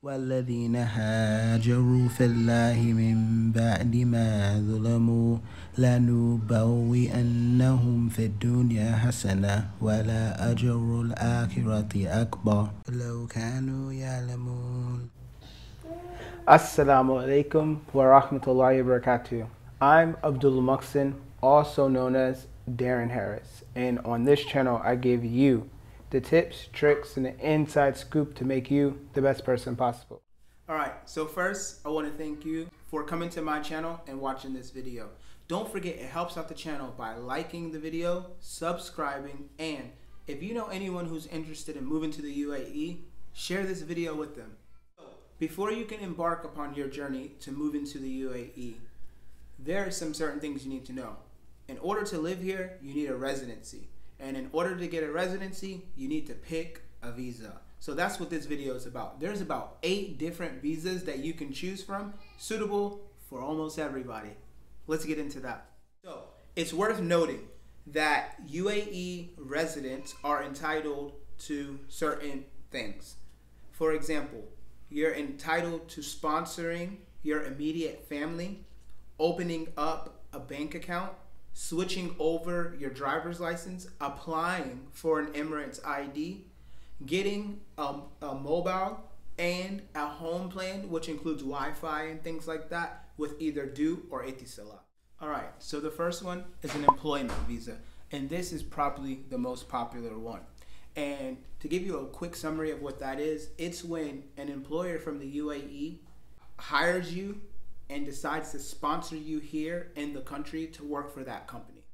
والذين هاجروا في الله من بعد ما ظلموا لنبوئنهم في الدنيا حسنة ولا أجر الآخرة أكبر لو كانوا يعلمون. Assalamu alaikum wa rahmatullahi wa barakatuh. I'm Abdul Muhsin, also known as Darren Harris, and on this channel I give you the tips, tricks, and the inside scoop to make you the best person possible. Alright, so first I want to thank you for coming to my channel and watching this video. Don't forget, it helps out the channel by liking the video, subscribing, and if you know anyone who's interested in moving to the UAE, share this video with them. Before you can embark upon your journey to move into the UAE, there are some certain things you need to know. In order to live here, you need a residency. And in order to get a residency, you need to pick a visa. So that's what this video is about. There's about 8 different visas that you can choose from, suitable for almost everybody. Let's get into that. So it's worth noting that UAE residents are entitled to certain things. For example, you're entitled to sponsoring your immediate family, opening up a bank account, switching over your driver's license, applying for an Emirates ID, getting a mobile and a home plan, which includes Wi-Fi and things like that, with either Du or Etisalat. Alright, so the first one is an employment visa, and this is probably the most popular one. And to give you a quick summary of what that is, it's when an employer from the UAE hires you and decides to sponsor you here in the country to work for that company.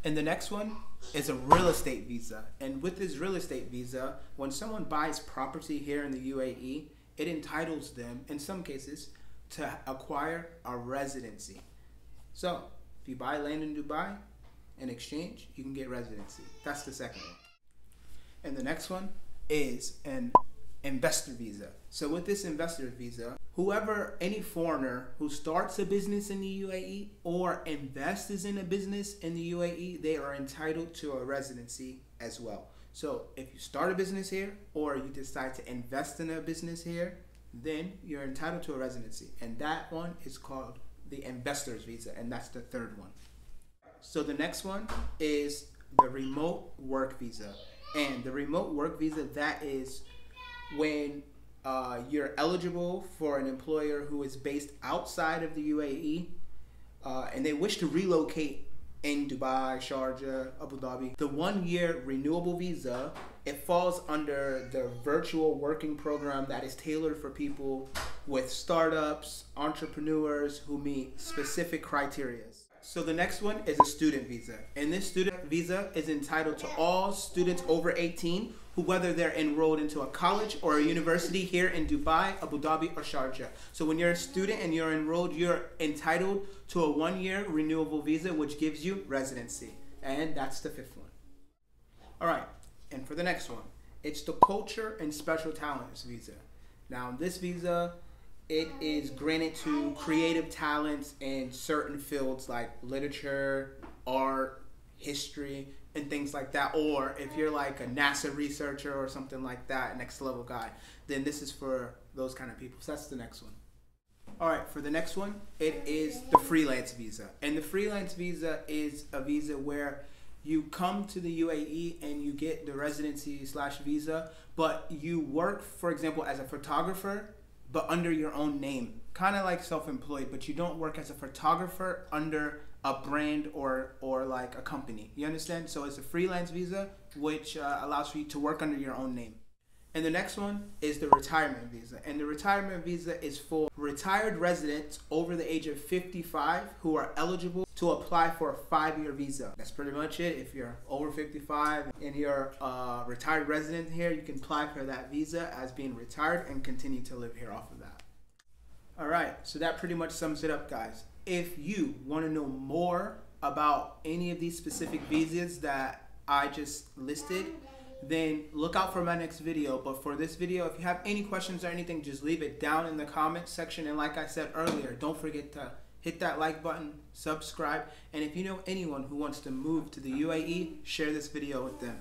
And the next one is a real estate visa. And with this real estate visa, when someone buys property here in the UAE, it entitles them, in some cases, to acquire a residency. So, if you buy land in Dubai, in exchange, you can get residency. That's the second one. And the next one is an investor visa. So with this investor visa, any foreigner who starts a business in the UAE or invests in a business in the UAE, they are entitled to a residency as well. So if you start a business here or you decide to invest in a business here, then you're entitled to a residency. And that one is called the investor's visa, and that's the third one. So the next one is the remote work visa. And the remote work visa, that is when you're eligible for an employer who is based outside of the UAE and they wish to relocate in Dubai, Sharjah, Abu Dhabi. The 1-year renewable visa, it falls under the virtual working program that is tailored for people with startups, entrepreneurs who meet specific criteria. So the next one is a student visa. And this student visa is entitled to all students over 18 who, whether they're enrolled into a college or a university here in Dubai, Abu Dhabi, or Sharjah. So when you're a student and you're enrolled, you're entitled to a 1-year renewable visa, which gives you residency. And that's the 5th one. All right, and for the next one, it's the culture and special talents visa. Now this visa, it is granted to creative talents in certain fields like literature, art, history, and things like that. Or if you're like a NASA researcher or something like that, next level guy, then this is for those kind of people. So that's the next one. Alright, for the next one, it is the freelance visa. And the freelance visa is a visa where you come to the UAE and you get the residency / visa, but you work, for example, as a photographer, but under your own name, kind of like self-employed, but you don't work as a photographer under a brand or like a company. You understand? So it's a freelance visa, which allows for you to work under your own name. And the next one is the retirement visa. And the retirement visa is for retired residents over the age of 55 who are eligible to apply for a 5-year visa. That's pretty much it. If you're over 55 and you're a retired resident here, you can apply for that visa as being retired and continue to live here off of that. Alright, so that pretty much sums it up, guys. If you want to know more about any of these specific visas that I just listed, then look out for my next video. But for this video, if you have any questions or anything, just leave it down in the comments section. And like I said earlier, don't forget to hit that like button, subscribe, and if you know anyone who wants to move to the UAE, share this video with them.